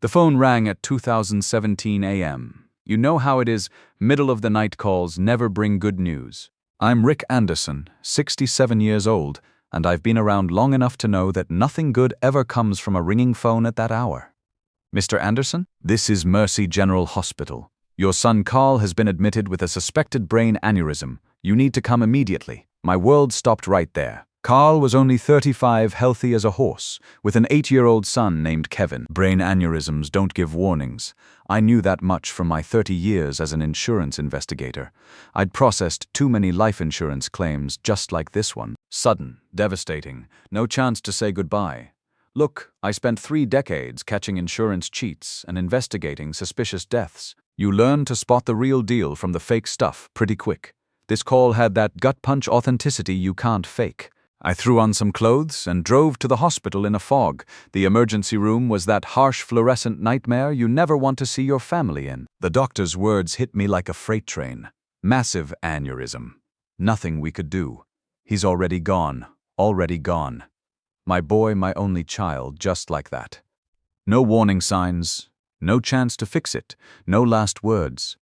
The phone rang at 2017 a.m. You know how it is, middle of the night calls never bring good news. I'm Rick Anderson, 67 years old, and I've been around long enough to know that nothing good ever comes from a ringing phone at that hour. Mr. Anderson, this is Mercy General Hospital. Your son Carl has been admitted with a suspected brain aneurysm. You need to come immediately. My world stopped right there. Carl was only 35, healthy as a horse, with an 8-year-old son named Kevin. Brain aneurysms don't give warnings. I knew that much from my 30 years as an insurance investigator. I'd processed too many life insurance claims just like this one. Sudden, devastating, no chance to say goodbye. Look, I spent 3 decades catching insurance cheats and investigating suspicious deaths. You learn to spot the real deal from the fake stuff pretty quick. This call had that gut-punch authenticity you can't fake. I threw on some clothes and drove to the hospital in a fog. The emergency room was that harsh fluorescent nightmare you never want to see your family in. The doctor's words hit me like a freight train. Massive aneurysm. Nothing we could do. He's already gone. Already gone. My boy, my only child, just like that. No warning signs. No chance to fix it. No last words.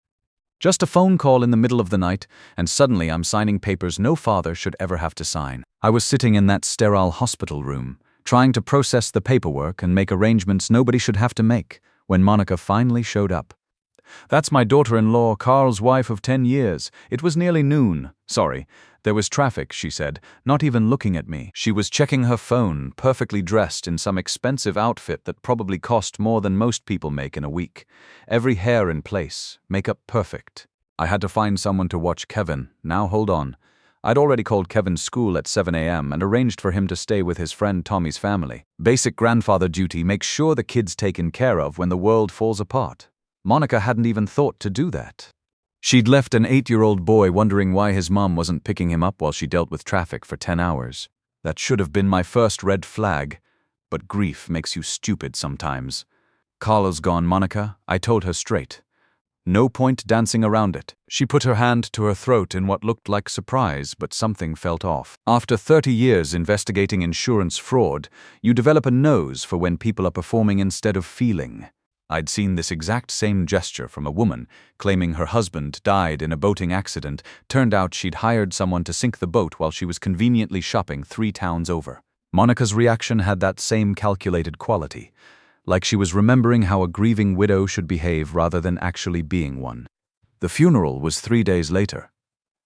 Just a phone call in the middle of the night, and suddenly I'm signing papers no father should ever have to sign. I was sitting in that sterile hospital room, trying to process the paperwork and make arrangements nobody should have to make, when Monica finally showed up. That's my daughter-in-law, Carl's wife of 10 years. It was nearly noon. Sorry, there was traffic, she said, not even looking at me. She was checking her phone, perfectly dressed in some expensive outfit that probably cost more than most people make in a week. Every hair in place, makeup perfect. I had to find someone to watch Kevin. Now hold on. I'd already called Kevin's school at 7 a.m. and arranged for him to stay with his friend Tommy's family. Basic grandfather duty makes sure the kid's taken care of when the world falls apart. Monica hadn't even thought to do that. She'd left an 8-year-old boy wondering why his mom wasn't picking him up while she dealt with traffic for 10 hours. That should have been my first red flag. But grief makes you stupid sometimes. Carlo's gone, Monica, I told her straight. No point dancing around it. She put her hand to her throat in what looked like surprise, but something felt off. After 30 years investigating insurance fraud, you develop a nose for when people are performing instead of feeling. I'd seen this exact same gesture from a woman claiming her husband died in a boating accident. Turned out she'd hired someone to sink the boat while she was conveniently shopping 3 towns over. Monica's reaction had that same calculated quality, like she was remembering how a grieving widow should behave rather than actually being one. The funeral was 3 days later.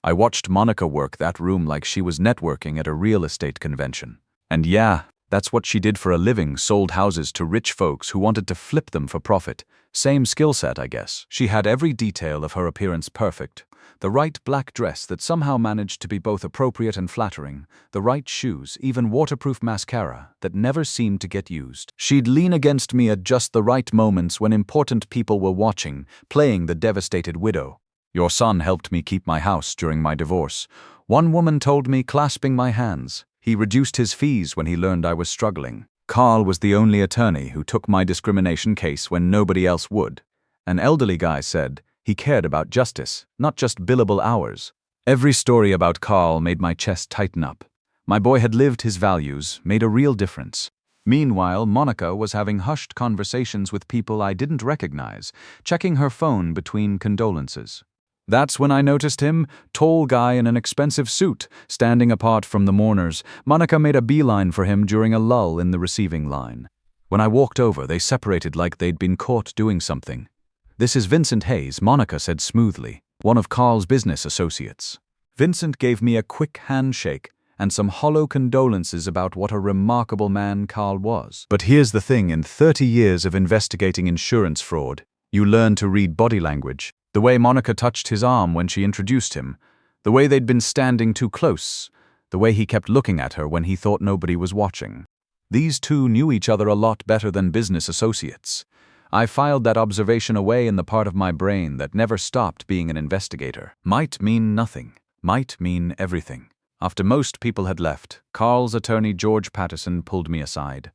I watched Monica work that room like she was networking at a real estate convention. And yeah, that's what she did for a living, sold houses to rich folks who wanted to flip them for profit. Same skill set, I guess. She had every detail of her appearance perfect. The right black dress that somehow managed to be both appropriate and flattering. The right shoes, even waterproof mascara that never seemed to get used. She'd lean against me at just the right moments when important people were watching, playing the devastated widow. Your son helped me keep my house during my divorce. One woman told me, clasping my hands. He reduced his fees when he learned I was struggling. Carl was the only attorney who took my discrimination case when nobody else would. An elderly guy said he cared about justice, not just billable hours. Every story about Carl made my chest tighten up. My boy had lived his values, made a real difference. Meanwhile, Monica was having hushed conversations with people I didn't recognize, checking her phone between condolences. That's when I noticed him, tall guy in an expensive suit, standing apart from the mourners. Monica made a beeline for him during a lull in the receiving line. When I walked over, they separated like they'd been caught doing something. "This is Vincent Hayes," Monica said smoothly, one of Carl's business associates. Vincent gave me a quick handshake and some hollow condolences about what a remarkable man Carl was. But here's the thing, in 30 years of investigating insurance fraud, you learn to read body language. The way Monica touched his arm when she introduced him, the way they'd been standing too close, the way he kept looking at her when he thought nobody was watching. These two knew each other a lot better than business associates. I filed that observation away in the part of my brain that never stopped being an investigator. Might mean nothing, might mean everything. After most people had left, Carl's attorney George Patterson pulled me aside.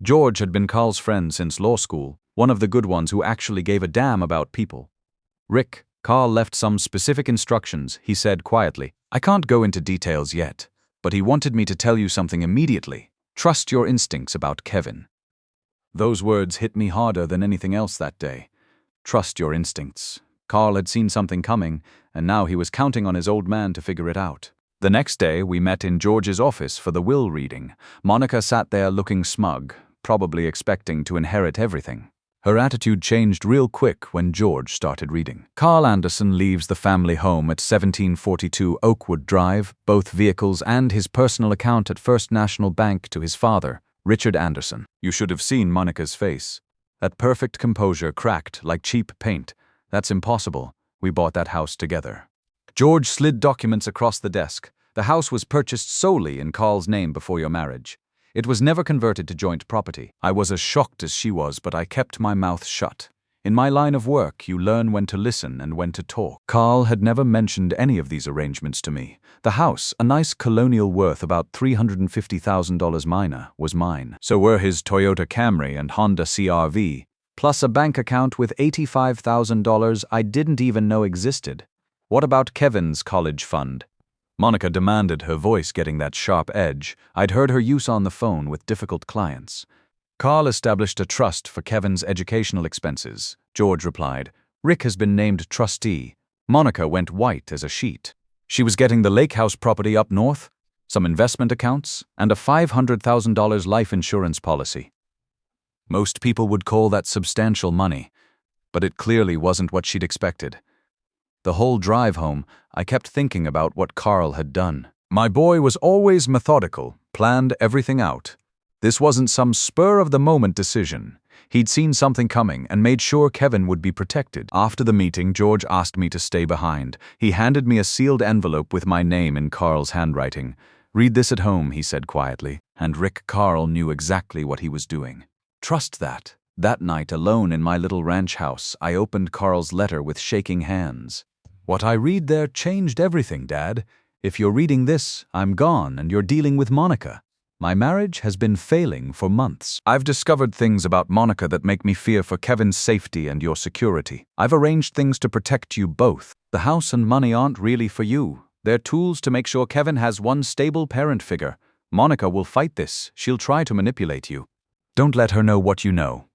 George had been Carl's friend since law school, one of the good ones who actually gave a damn about people. "Rick, Carl left some specific instructions," he said quietly. "I can't go into details yet, but he wanted me to tell you something immediately. Trust your instincts about Kevin." Those words hit me harder than anything else that day. Trust your instincts. Carl had seen something coming, and now he was counting on his old man to figure it out. The next day, we met in George's office for the will reading. Monica sat there looking smug, probably expecting to inherit everything. Her attitude changed real quick when George started reading. Carl Anderson leaves the family home at 1742 Oakwood Drive, both vehicles and his personal account at First National Bank to his father, Richard Anderson. You should have seen Monica's face. That perfect composure cracked like cheap paint. That's impossible. We bought that house together. George slid documents across the desk. The house was purchased solely in Carl's name before your marriage. It was never converted to joint property. I was as shocked as she was, but I kept my mouth shut. In my line of work, you learn when to listen and when to talk. Carl had never mentioned any of these arrangements to me. The house, a nice colonial worth about $350,000 minor, was mine. So were his Toyota Camry and Honda CR-V, plus a bank account with $85,000 I didn't even know existed. What about Kevin's college fund? Monica demanded, her voice getting that sharp edge I'd heard her use on the phone with difficult clients. Carl established a trust for Kevin's educational expenses. George replied. Rick has been named trustee. Monica went white as a sheet. She was getting the lake house property up north, some investment accounts, and a $500,000 life insurance policy. Most people would call that substantial money, but it clearly wasn't what she'd expected. The whole drive home, I kept thinking about what Carl had done. My boy was always methodical, planned everything out. This wasn't some spur-of-the-moment decision. He'd seen something coming and made sure Kevin would be protected. After the meeting, George asked me to stay behind. He handed me a sealed envelope with my name in Carl's handwriting. Read this at home, he said quietly, and Rick Carl knew exactly what he was doing. Trust that. That night, alone in my little ranch house, I opened Carl's letter with shaking hands. What I read there changed everything, Dad. If you're reading this, I'm gone and you're dealing with Monica. My marriage has been failing for months. I've discovered things about Monica that make me fear for Kevin's safety and your security. I've arranged things to protect you both. The house and money aren't really for you. They're tools to make sure Kevin has one stable parent figure. Monica will fight this. She'll try to manipulate you. Don't let her know what you know.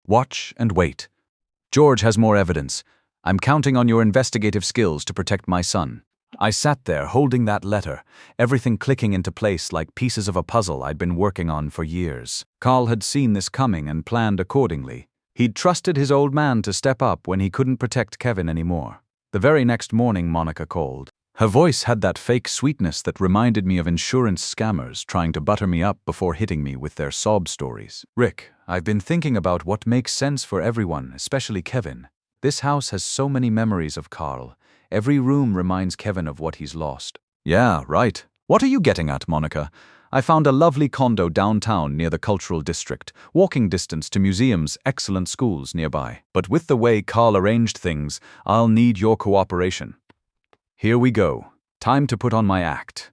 Watch and wait. George has more evidence. I'm counting on your investigative skills to protect my son. I sat there holding that letter, everything clicking into place like pieces of a puzzle I'd been working on for years. Carl had seen this coming and planned accordingly. He'd trusted his old man to step up when he couldn't protect Kevin anymore. The very next morning, Monica called. Her voice had that fake sweetness that reminded me of insurance scammers trying to butter me up before hitting me with their sob stories. Rick, I've been thinking about what makes sense for everyone, especially Kevin. This house has so many memories of Carl. Every room reminds Kevin of what he's lost. Yeah, right. What are you getting at, Monica? I found a lovely condo downtown near the cultural district, walking distance to museums, excellent schools nearby. But with the way Carl arranged things, I'll need your cooperation. Here we go. Time to put on my act.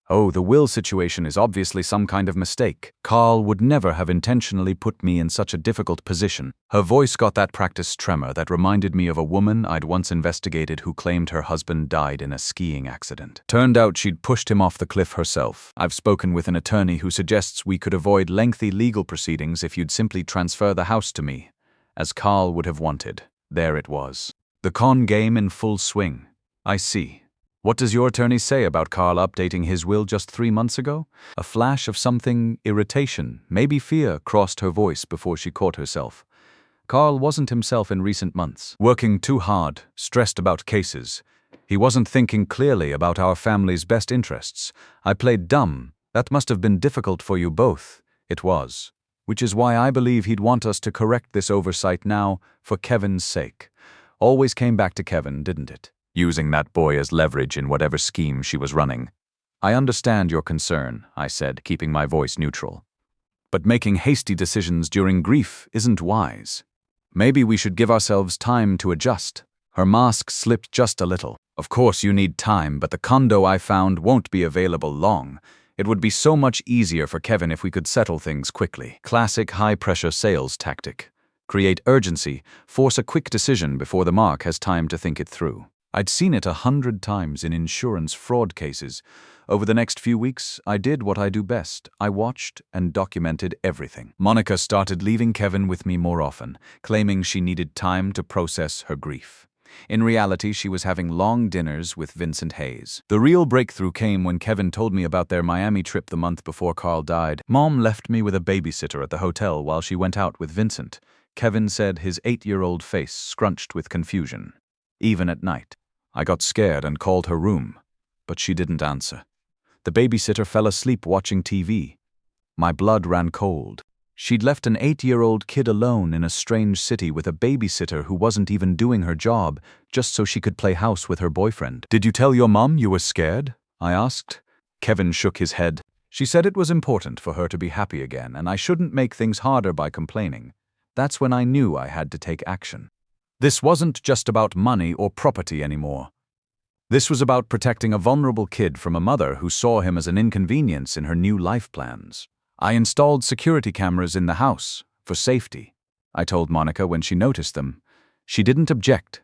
Oh, the will situation is obviously some kind of mistake. Carl would never have intentionally put me in such a difficult position. Her voice got that practiced tremor that reminded me of a woman I'd once investigated who claimed her husband died in a skiing accident. Turned out she'd pushed him off the cliff herself. I've spoken with an attorney who suggests we could avoid lengthy legal proceedings if you'd simply transfer the house to me, as Carl would have wanted. There it was. The con game in full swing. I see. What does your attorney say about Carl updating his will just 3 months ago? A flash of something, irritation, maybe fear, crossed her voice before she caught herself. Carl wasn't himself in recent months. Working too hard, stressed about cases. He wasn't thinking clearly about our family's best interests. I played dumb. That must have been difficult for you both. It was. Which is why I believe he'd want us to correct this oversight now, for Kevin's sake. Always came back to Kevin, didn't it? Using that boy as leverage in whatever scheme she was running. I understand your concern, I said, keeping my voice neutral. But making hasty decisions during grief isn't wise. Maybe we should give ourselves time to adjust. Her mask slipped just a little. Of course you need time, but the condo I found won't be available long. It would be so much easier for Kevin if we could settle things quickly. Classic high-pressure sales tactic. Create urgency, force a quick decision before the mark has time to think it through. I'd seen it 100 times in insurance fraud cases. Over the next few weeks, I did what I do best. I watched and documented everything. Monica started leaving Kevin with me more often, claiming she needed time to process her grief. In reality, she was having long dinners with Vincent Hayes. The real breakthrough came when Kevin told me about their Miami trip the month before Carl died. Mom left me with a babysitter at the hotel while she went out with Vincent. Kevin said, his 8-year-old face scrunched with confusion. Even at night. I got scared and called her room, but she didn't answer. The babysitter fell asleep watching TV. My blood ran cold. She'd left an 8-year-old kid alone in a strange city with a babysitter who wasn't even doing her job, just so she could play house with her boyfriend. "Did you tell your mom you were scared?" I asked. Kevin shook his head. "She said it was important for her to be happy again, and I shouldn't make things harder by complaining. That's when I knew I had to take action. This wasn't just about money or property anymore. This was about protecting a vulnerable kid from a mother who saw him as an inconvenience in her new life plans. I installed security cameras in the house, for safety," I told Monica when she noticed them. She didn't object.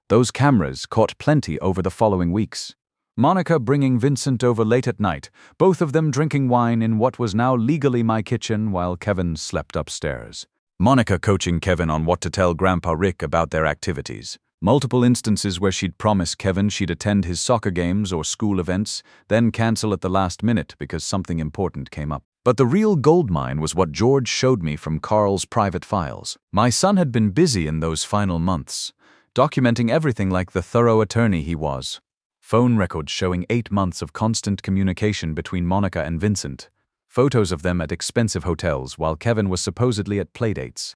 Those cameras caught plenty over the following weeks. Monica bringing Vincent over late at night, both of them drinking wine in what was now legally my kitchen while Kevin slept upstairs. Monica coaching Kevin on what to tell Grandpa Rick about their activities. Multiple instances where she'd promise Kevin she'd attend his soccer games or school events, then cancel at the last minute because something important came up. But the real goldmine was what George showed me from Carl's private files. My son had been busy in those final months, documenting everything like the thorough attorney he was. Phone records showing 8 months of constant communication between Monica and Vincent. Photos of them at expensive hotels while Kevin was supposedly at playdates.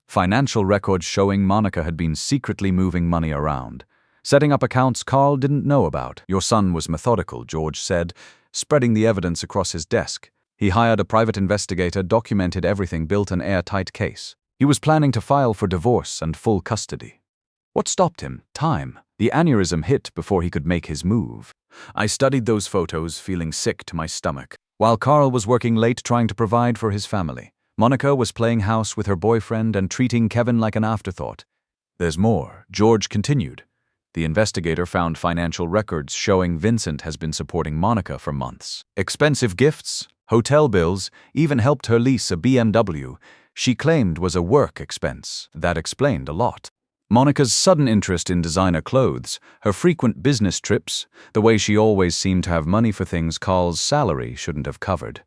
Financial records showing Monica had been secretly moving money around, setting up accounts Carl didn't know about. "Your son was methodical," George said, spreading the evidence across his desk. He hired a private investigator, documented everything, built an airtight case. He was planning to file for divorce and full custody. What stopped him? Time. The aneurysm hit before he could make his move. I studied those photos, feeling sick to my stomach. While Carl was working late trying to provide for his family, Monica was playing house with her boyfriend and treating Kevin like an afterthought. "There's more," George continued. The investigator found financial records showing Vincent has been supporting Monica for months. Expensive gifts, hotel bills, even helped her lease a BMW she claimed was a work expense. That explained a lot. Monica's sudden interest in designer clothes, her frequent business trips, the way she always seemed to have money for things Carl's salary shouldn't have covered.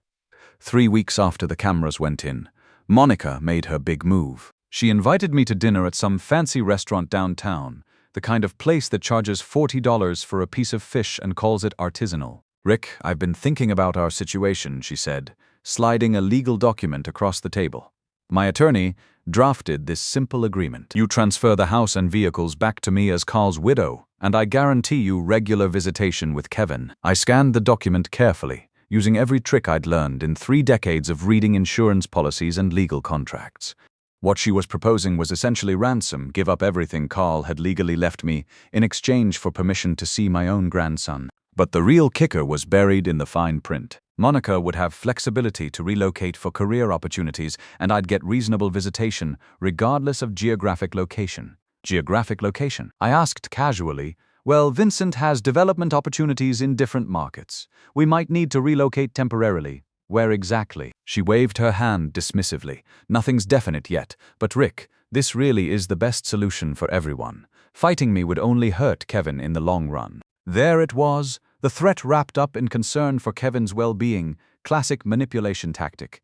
3 weeks after the cameras went in, Monica made her big move. She invited me to dinner at some fancy restaurant downtown, the kind of place that charges $40 for a piece of fish and calls it artisanal. "Rick, I've been thinking about our situation," she said, sliding a legal document across the table. "My attorney drafted this simple agreement. You transfer the house and vehicles back to me as Carl's widow, and I guarantee you regular visitation with Kevin." I scanned the document carefully, using every trick I'd learned in 3 decades of reading insurance policies and legal contracts. What she was proposing was essentially ransom, give up everything Carl had legally left me in exchange for permission to see my own grandson. But the real kicker was buried in the fine print. Monica would have flexibility to relocate for career opportunities, and I'd get reasonable visitation, regardless of geographic location. Geographic location? I asked casually. "Well, Vincent has development opportunities in different markets. We might need to relocate temporarily." "Where exactly?" She waved her hand dismissively. "Nothing's definite yet, but Rick, this really is the best solution for everyone. Fighting me would only hurt Kevin in the long run." There it was, the threat wrapped up in concern for Kevin's well-being, classic manipulation tactic.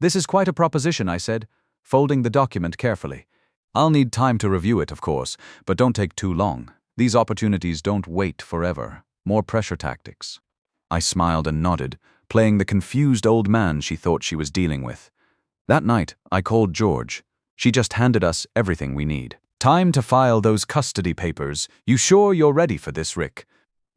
"This is quite a proposition," I said, folding the document carefully. "I'll need time to review it, of course, but don't take too long. These opportunities don't wait forever. More pressure tactics." I smiled and nodded, playing the confused old man she thought she was dealing with. That night, I called George. She just handed us everything we need. "Time to file those custody papers. You sure you're ready for this, Rick?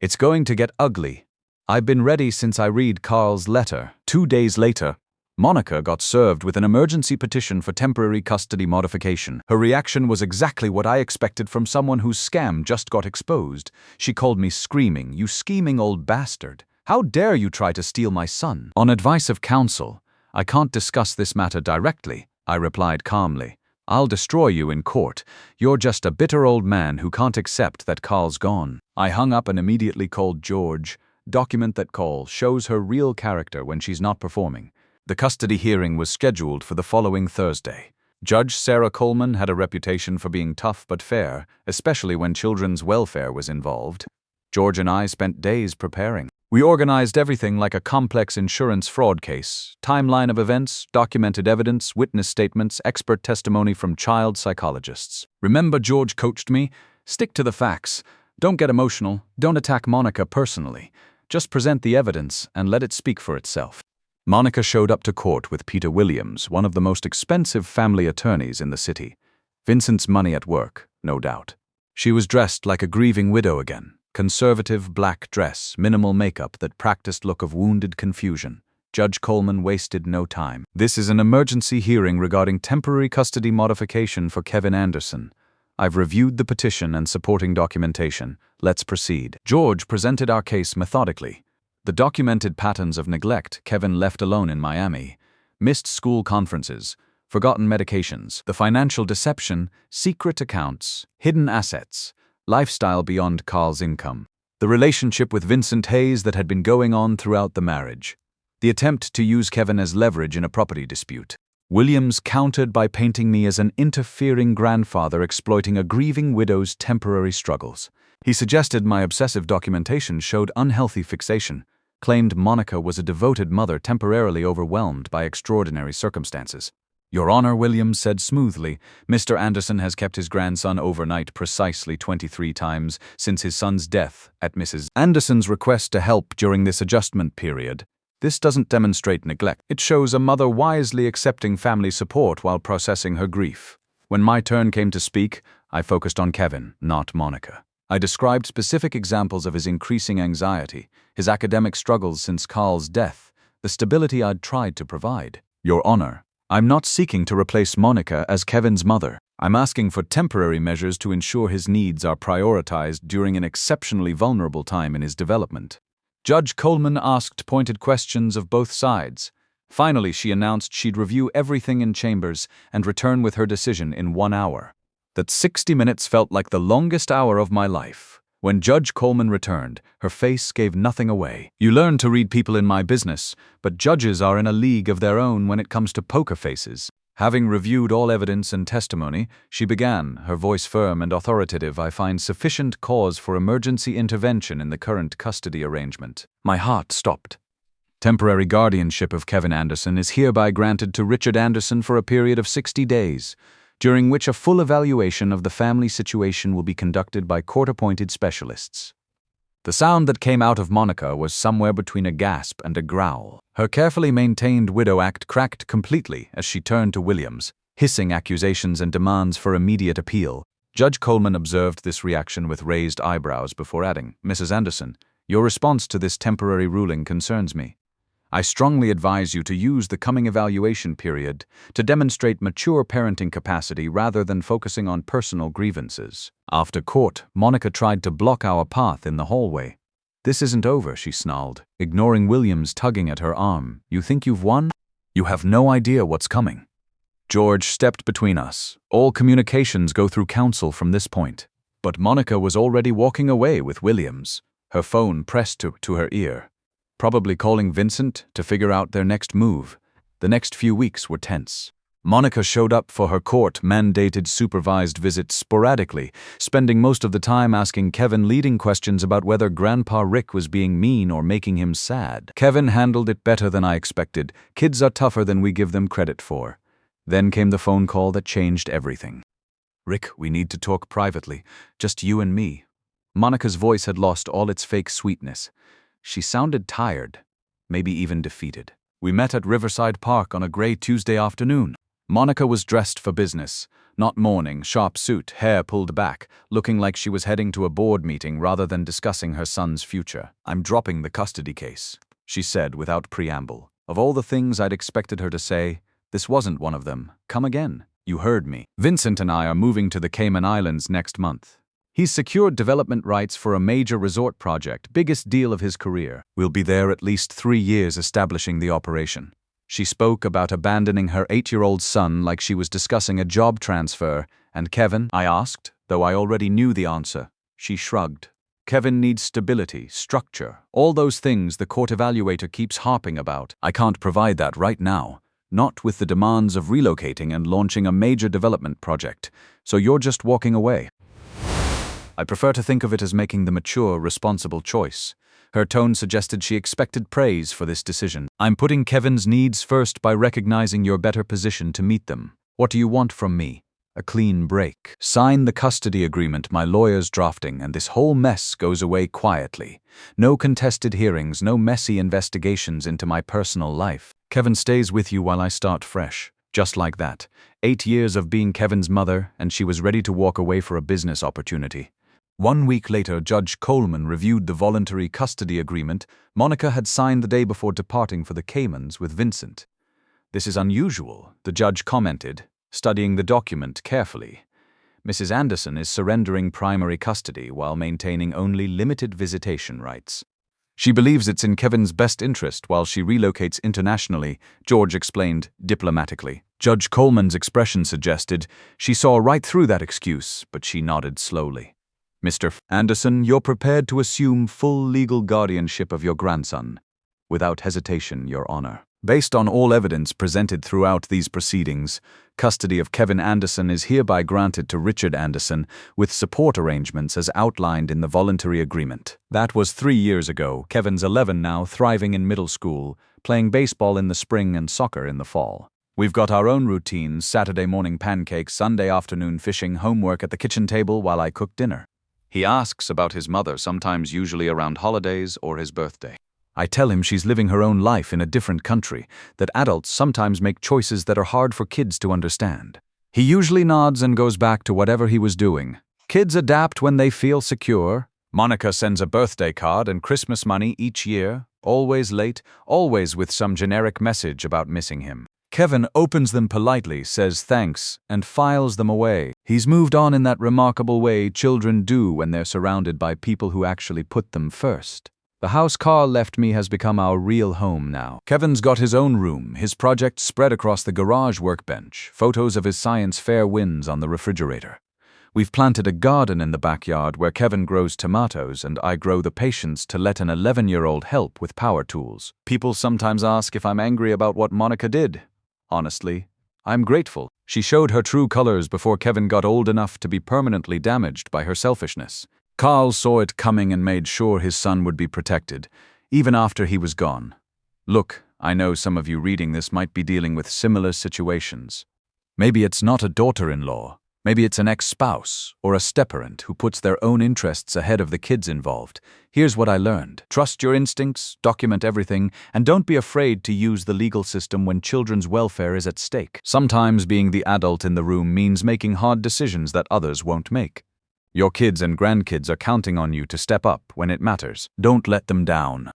It's going to get ugly." "I've been ready since I read Carl's letter." 2 days later, Monica got served with an emergency petition for temporary custody modification. Her reaction was exactly what I expected from someone whose scam just got exposed. She called me screaming, "You scheming old bastard. How dare you try to steal my son?" On advice of counsel, "I can't discuss this matter directly," I replied calmly. "I'll destroy you in court. You're just a bitter old man who can't accept that Carl's gone." I hung up and immediately called George. document that call shows her real character when she's not performing. The custody hearing was scheduled for the following Thursday. Judge Sarah Coleman had a reputation for being tough but fair, especially when children's welfare was involved. George and I spent days preparing. We organized everything like a complex insurance fraud case: timeline of events, documented evidence, witness statements, expert testimony from child psychologists. Remember, George coached me? Stick to the facts. Don't get emotional. Don't attack Monica personally. Just present the evidence and let it speak for itself. Monica showed up to court with Peter Williams, one of the most expensive family attorneys in the city. Vincent's money at work, no doubt. She was dressed like a grieving widow again. Conservative black dress, minimal makeup, that practiced look of wounded confusion. Judge Coleman wasted no time. This is an emergency hearing regarding temporary custody modification for Kevin Anderson. I've reviewed the petition and supporting documentation. Let's proceed. George presented our case methodically. The documented patterns of neglect Kevin left alone in Miami, missed school conferences, forgotten medications, the financial deception, secret accounts, hidden assets, lifestyle beyond Carl's income, the relationship with Vincent Hayes that had been going on throughout the marriage, the attempt to use Kevin as leverage in a property dispute. Williams countered by painting me as an interfering grandfather exploiting a grieving widow's temporary struggles. He suggested my obsessive documentation showed unhealthy fixation, claimed Monica was a devoted mother temporarily overwhelmed by extraordinary circumstances. Your Honor, Williams said smoothly, Mr. Anderson has kept his grandson overnight precisely 23 times since his son's death at Mrs. Anderson's request to help during this adjustment period. This doesn't demonstrate neglect. It shows a mother wisely accepting family support while processing her grief. When my turn came to speak, I focused on Kevin, not Monica. I described specific examples of his increasing anxiety, his academic struggles since Carl's death, the stability I'd tried to provide. Your Honor, I'm not seeking to replace Monica as Kevin's mother. I'm asking for temporary measures to ensure his needs are prioritized during an exceptionally vulnerable time in his development. Judge Coleman asked pointed questions of both sides. Finally, she announced she'd review everything in chambers and return with her decision in 1 hour. That 60 minutes felt like the longest hour of my life. When Judge Coleman returned, her face gave nothing away. You learn to read people in my business, but judges are in a league of their own when it comes to poker faces. Having reviewed all evidence and testimony, she began, her voice firm and authoritative. I find sufficient cause for emergency intervention in the current custody arrangement. My heart stopped. Temporary guardianship of Kevin Anderson is hereby granted to Richard Anderson for a period of 60 days. During which a full evaluation of the family situation will be conducted by court-appointed specialists. The sound that came out of Monica was somewhere between a gasp and a growl. Her carefully maintained widow act cracked completely as she turned to Williams, hissing accusations and demands for immediate appeal. Judge Coleman observed this reaction with raised eyebrows before adding, Mrs. Anderson, your response to this temporary ruling concerns me. I strongly advise you to use the coming evaluation period to demonstrate mature parenting capacity rather than focusing on personal grievances. After court, Monica tried to block our path in the hallway. This isn't over, she snarled, ignoring Williams tugging at her arm. You think you've won? You have no idea what's coming. George stepped between us. All communications go through counsel from this point. But Monica was already walking away with Williams, her phone pressed to her ear. Probably calling Vincent to figure out their next move. The next few weeks were tense. Monica showed up for her court-mandated supervised visits sporadically, spending most of the time asking Kevin leading questions about whether Grandpa Rick was being mean or making him sad. Kevin handled it better than I expected. Kids are tougher than we give them credit for. Then came the phone call that changed everything. Rick, we need to talk privately. Just you and me. Monica's voice had lost all its fake sweetness. She sounded tired, maybe even defeated. We met at Riverside Park on a gray Tuesday afternoon. Monica was dressed for business, not mourning, sharp suit, hair pulled back, looking like she was heading to a board meeting rather than discussing her son's future. I'm dropping the custody case, she said without preamble. Of all the things I'd expected her to say, this wasn't one of them. Come again. You heard me. Vincent and I are moving to the Cayman Islands next month. He's secured development rights for a major resort project, biggest deal of his career. We'll be there at least 3 years establishing the operation. She spoke about abandoning her 8-year-old son like she was discussing a job transfer. And Kevin, I asked, though I already knew the answer. She shrugged. Kevin needs stability, structure, all those things the court evaluator keeps harping about. I can't provide that right now, not with the demands of relocating and launching a major development project, so you're just walking away. I prefer to think of it as making the mature, responsible choice. Her tone suggested she expected praise for this decision. I'm putting Kevin's needs first by recognizing you're better positioned to meet them. What do you want from me? A clean break. Sign the custody agreement my lawyer's drafting, and this whole mess goes away quietly. No contested hearings, no messy investigations into my personal life. Kevin stays with you while I start fresh. Just like that. 8 years of being Kevin's mother, and she was ready to walk away for a business opportunity. 1 week later, Judge Coleman reviewed the voluntary custody agreement Monica had signed the day before departing for the Caymans with Vincent. This is unusual, the judge commented, studying the document carefully. Mrs. Anderson is surrendering primary custody while maintaining only limited visitation rights. She believes it's in Kevin's best interest while she relocates internationally, George explained diplomatically. Judge Coleman's expression suggested she saw right through that excuse, but she nodded slowly. Mr. Anderson, you're prepared to assume full legal guardianship of your grandson. Without hesitation, Your Honor. Based on all evidence presented throughout these proceedings, custody of Kevin Anderson is hereby granted to Richard Anderson with support arrangements as outlined in the voluntary agreement. That was 3 years ago. Kevin's 11 now, thriving in middle school, playing baseball in the spring and soccer in the fall. We've got our own routines: Saturday morning pancakes, Sunday afternoon fishing, homework at the kitchen table while I cook dinner. He asks about his mother, sometimes usually around holidays or his birthday. I tell him she's living her own life in a different country, that adults sometimes make choices that are hard for kids to understand. He usually nods and goes back to whatever he was doing. Kids adapt when they feel secure. Monica sends a birthday card and Christmas money each year, always late, always with some generic message about missing him. Kevin opens them politely, says thanks, and files them away. He's moved on in that remarkable way children do when they're surrounded by people who actually put them first. The house Carl left me has become our real home now. Kevin's got his own room, his projects spread across the garage workbench, photos of his science fair wins on the refrigerator. We've planted a garden in the backyard where Kevin grows tomatoes and I grow the patience to let an 11-year-old help with power tools. People sometimes ask if I'm angry about what Monica did. Honestly, I'm grateful. She showed her true colors before Kevin got old enough to be permanently damaged by her selfishness. Carl saw it coming and made sure his son would be protected, even after he was gone. Look, I know some of you reading this might be dealing with similar situations. Maybe it's not a daughter-in-law. Maybe it's an ex-spouse or a step-parent who puts their own interests ahead of the kids involved. Here's what I learned. Trust your instincts, document everything, and don't be afraid to use the legal system when children's welfare is at stake. Sometimes being the adult in the room means making hard decisions that others won't make. Your kids and grandkids are counting on you to step up when it matters. Don't let them down.